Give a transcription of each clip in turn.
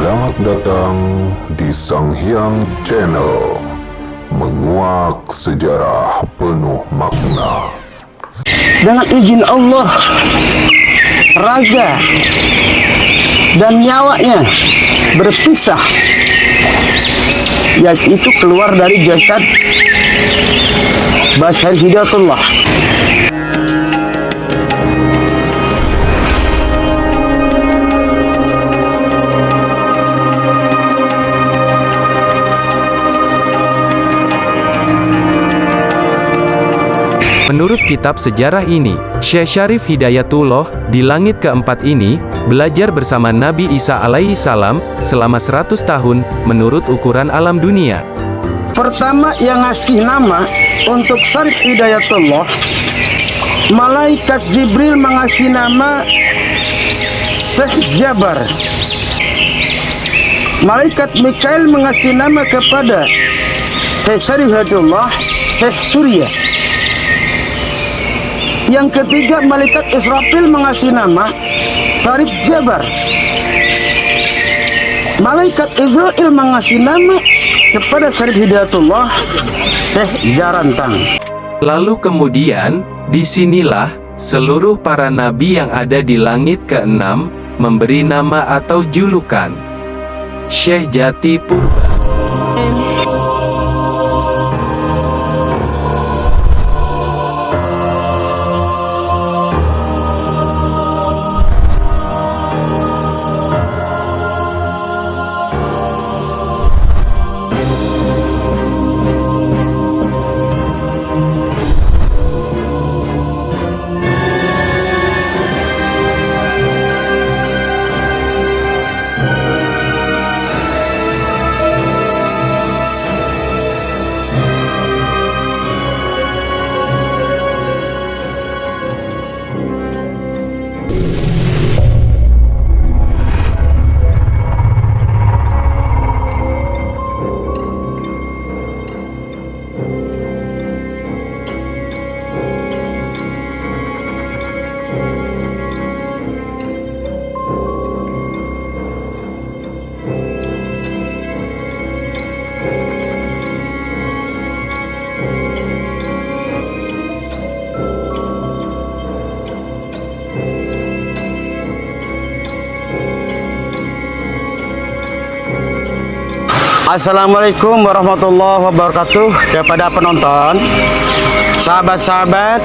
Selamat datang di Sang Hyang Channel, menguak sejarah penuh makna. Dengan izin Allah, raga dan nyawanya berpisah, yaitu keluar dari jasad Basyar Hidayatullah. Menurut kitab sejarah ini, Syekh Syarif Hidayatullah di langit keempat ini belajar bersama Nabi Isa alaihi salam selama 100 tahun menurut ukuran alam dunia. Pertama yang ngasih nama untuk Syarif Hidayatullah, malaikat Jibril mengasih nama Syekh Jabar. Malaikat Mikail mengasih nama kepada Syekh Syarif Hidayatullah Syekh Surya. Yang ketiga, malaikat Israfil mengasih nama Syarif Jabar. Malaikat Israel mengasih nama kepada Syarif Hidayatullah Syekh Jarantang. Lalu kemudian, disinilah seluruh para nabi yang ada di langit keenam memberi nama atau julukan Syekh Jati Purba. Assalamualaikum warahmatullahi wabarakatuh. Kepada penonton, sahabat-sahabat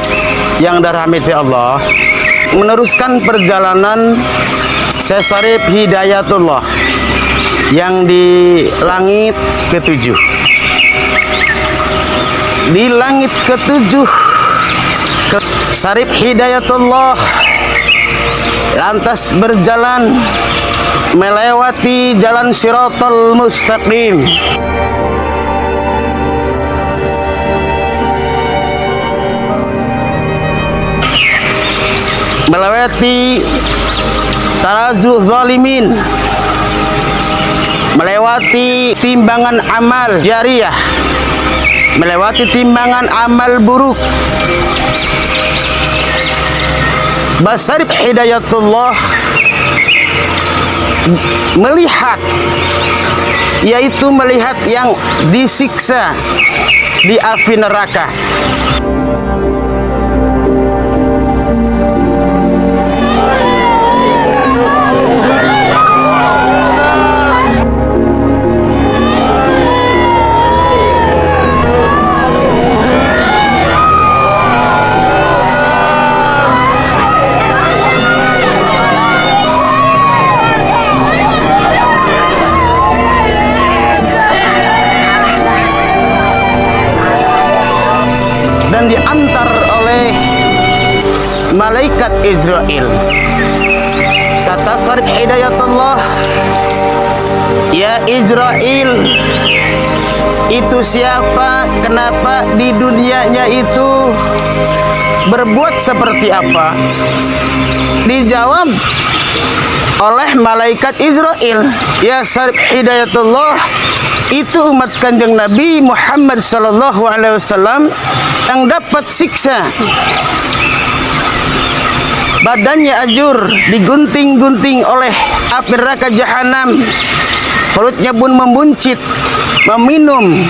yang dirahmati Allah, meneruskan perjalanan Syekh Syarif Hidayatullah yang di langit ketujuh. Di langit ketujuh, Syarif Hidayatullah lantas berjalan melewati jalan Shiratal Mustaqim. Melewati tarazu zalimin, melewati timbangan amal jariyah, melewati timbangan amal buruk. Syarif Hidayatullah melihat, yaitu melihat yang disiksa di api neraka. Dan diantar oleh malaikat Israel. Kata Syarif Hidayatullah, "Ya Israel, itu siapa? Kenapa di dunianya itu berbuat seperti apa?" Dijawab oleh malaikat Israel, "Ya Syarif Hidayatullah, itu umat Kanjeng Nabi Muhammad sallallahu alaihi wasallam yang dapat siksa badannya ajur, digunting-gunting oleh api neraka jahanam, perutnya pun membuncit, meminum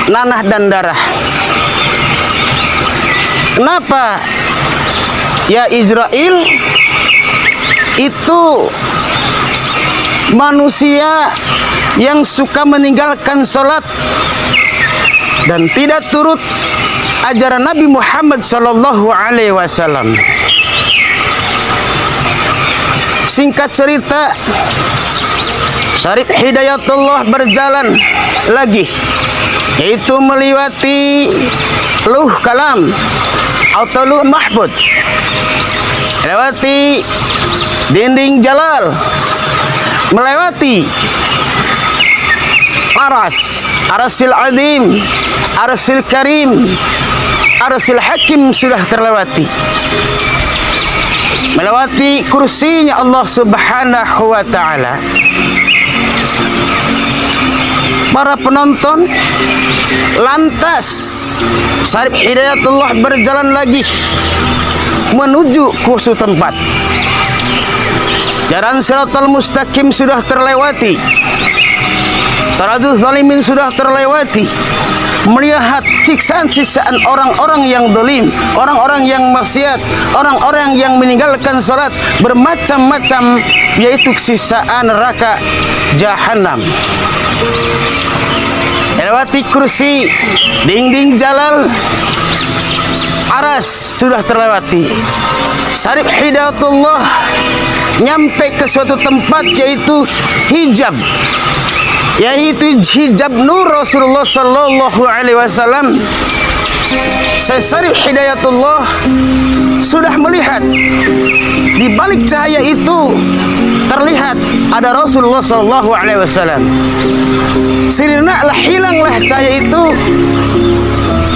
nanah dan darah. Kenapa? Ya Israel itu manusia yang suka meninggalkan sholat dan tidak turut ajaran Nabi Muhammad sallallahu alaihi wasallam. Singkat cerita, Syarif Hidayatullah berjalan lagi, yaitu melewati Luh Kalam atau Luh Mahfud, melewati dinding Jalal, melewati Arasil Azim, Arasil Karim, Arasil Hakim sudah terlewati. Melewati kursinya Allah Subhanahu wa ta'ala. Para penonton, lantas Syarif Hidayatullah berjalan lagi menuju ke suatu tempat. Jalan Siratal Mustaqim sudah terlewati, Taradul Zalimin sudah terlewati. Melihat siksaan-siksaan orang-orang yang zalim, orang-orang yang maksiat, orang-orang yang meninggalkan salat, bermacam-macam, yaitu siksaan neraka jahanam. Melewati kursi, dinding Jalal, Aras sudah terlewati. Syarif Hidayatullah nyampe ke suatu tempat, yaitu hijab, yaitu hijab nur Rasulullah sallallahu alaihi wasallam. Syarif Hidayatullah sudah melihat di balik cahaya itu terlihat ada Rasulullah sallallahu alaihi wasallam. Sirnalah, hilanglah cahaya itu,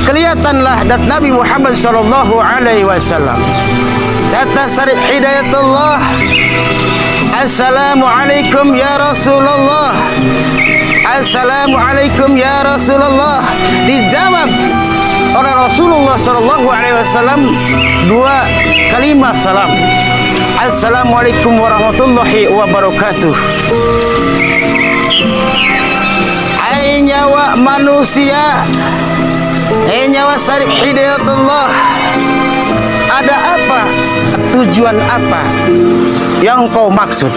kelihatanlah dat Nabi Muhammad sallallahu alaihi wasallam. Kata Syarif Hidayatullah, Assalamualaikum ya Rasulullah, Assalamualaikum ya Rasulullah. Dijawab oleh Rasulullah sallallahu alaihi wasallam dua kalimat salam, Assalamualaikum warahmatullahi wabarakatuh. Hai nyawa manusia, hai nyawa Syarif Hidayatullah, ada apa? Tujuan apa yang kau maksud?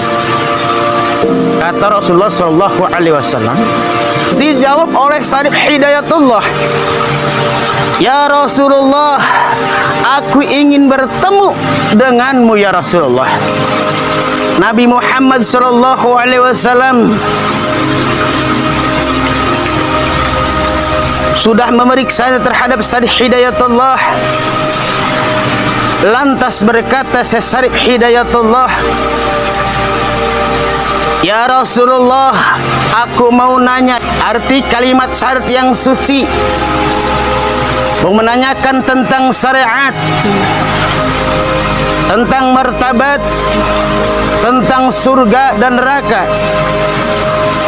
Kata Rasulullah sallallahu alaihi wasallam. Dijawab oleh Syarif Hidayatullah, ya Rasulullah, aku ingin bertemu denganmu ya Rasulullah. Nabi Muhammad sallallahu alaihi wasallam sudah memeriksa terhadap Syarif Hidayatullah. Lantas berkata Syarif Hidayatullah, ya Rasulullah, aku mau nanya arti kalimat syahadat yang suci, mau menanyakan tentang syariat, tentang martabat, tentang surga dan neraka,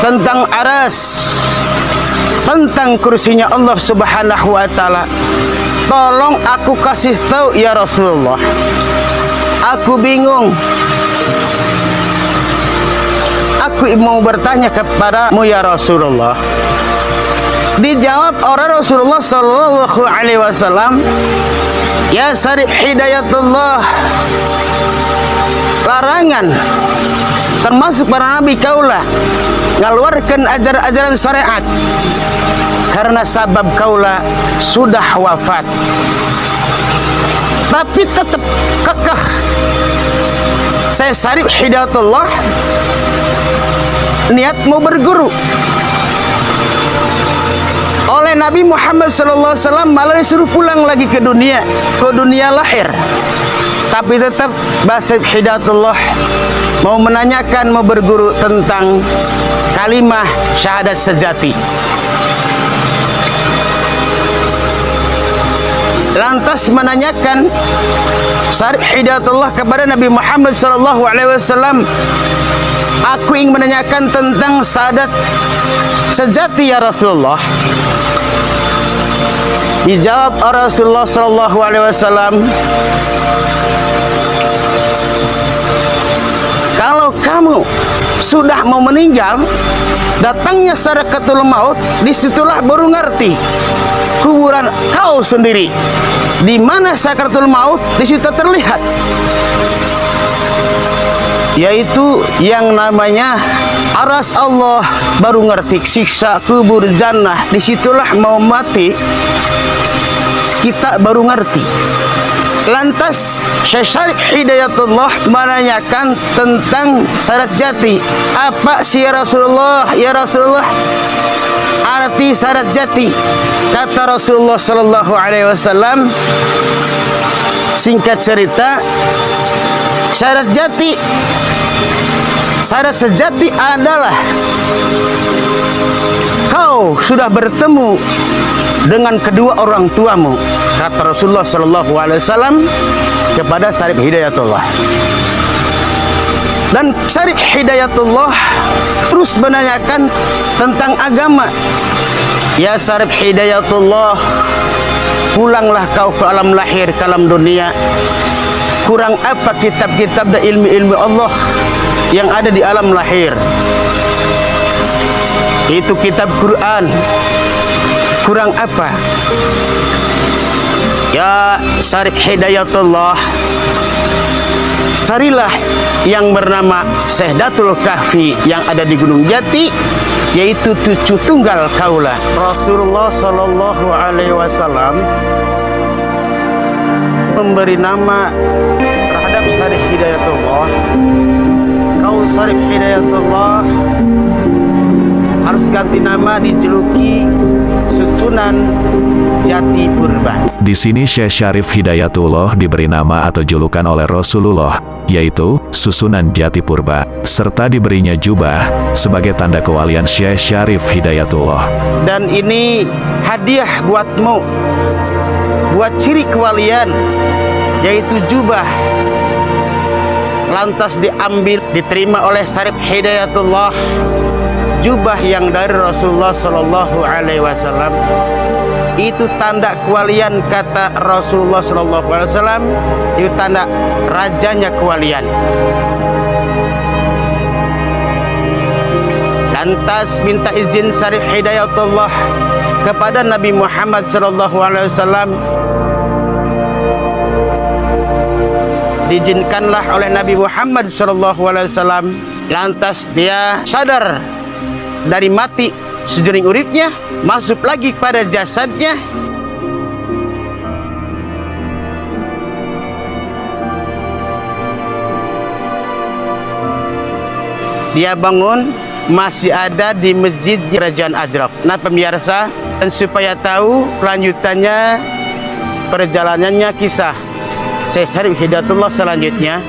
tentang aras, tentang kursinya Allah Subhanahu wa ta'ala. Tolong aku kasih tahu ya Rasulullah, aku bingung. Aku mau bertanya kepadamu ya Rasulullah. Dijawab oleh Rasulullah sallallahu alaihi wasallam, ya Syarif Hidayatullah, larangan termasuk para nabi kaulah ngaluarkan ajaran-ajaran syariat karena sabab kaulah sudah wafat. Tapi tetap kekeh saya Syarif Hidayatullah niat mau berguru. Oleh Nabi Muhammad sallallahu alaihi wasallam malah disuruh pulang lagi ke dunia lahir. Tapi tetap Syarif Hidayatullah mau menanyakan, mau berguru tentang kalimah syahadat sejati. Lantas menanyakan Syarif Hidayatullah kepada Nabi Muhammad sallallahu alaihi wasallam, aku ingin menanyakan tentang syahadat sejati ya Rasulullah. Dijawab Rasulullah sallallahu alaihi wasallam, kalau kamu sudah mau meninggal, datangnya sakralatul maut, disitulah baru ngerti kuburan kau sendiri. Di mana sakralatul maut, di situ terlihat, yaitu yang namanya aras Allah. Baru ngerti siksa kubur jannah, disitulah mau mati kita baru ngerti. Lantas Syekh Syarif Hidayatullah menanyakan tentang syarat jati. Apa sih ya Rasulullah? Ya Rasulullah, arti syarat jati. Kata Rasulullah sallallahu alaihi wasallam, singkat cerita, syarat jati, syarat sejati adalah kau sudah bertemu dengan kedua orang tuamu. Kata Rasulullah sallallahu alaihi wasallam kepada Syarif Hidayatullah. Dan Syarif Hidayatullah terus menanyakan tentang agama. Ya Syarif Hidayatullah, pulanglah kau ke alam lahir, ke alam dunia. Kurang apa kitab-kitab dan ilmu-ilmu Allah yang ada di alam lahir? Itu kitab Quran. Kurang apa? Ya Syarif Hidayatullah, carilah yang bernama Syahdatul Kahfi yang ada di Gunung Jati, yaitu cucu tunggal kaulah. Rasulullah sallallahu alaihi wasallam memberi nama terhadap Syarif Hidayatullah. Kau Syarif Hidayatullah harus ganti nama, dijuluki Susunan Jati Purba. Di sini Syekh Syarif Hidayatullah diberi nama atau julukan oleh Rasulullah, yaitu Susunan Jati Purba, serta diberinya jubah sebagai tanda kewalian Syekh Syarif Hidayatullah. Dan ini hadiah buatmu, buat ciri kewalian, yaitu jubah. Lantas diambil, diterima oleh Syarif Hidayatullah, jubah yang dari Rasulullah sallallahu alaihi wasallam. Itu tanda kewalian, kata Rasulullah sallallahu alaihi wasallam, itu tanda rajanya kewalian. Lantas minta izin Syarif Hidayatullah kepada Nabi Muhammad sallallahu alaihi wasallam. Diizinkanlah oleh Nabi Muhammad sallallahu alaihi wasallam. Lantas dia sadar dari mati sejering uripnya, masuk lagi pada jasadnya. Dia bangun, masih ada di masjid Kerajaan Ajraf. Nah pemirsa, dan supaya tahu kelanjutannya, perjalanannya kisah Syekh Syarif Hidayatullah selanjutnya,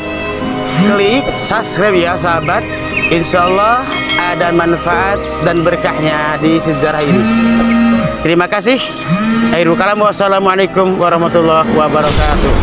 klik subscribe ya sahabat. Insya Allah ada manfaat dan berkahnya di sejarah ini. Terima kasih. Akhirul kalam, wassalamualaikum warahmatullahi wabarakatuh.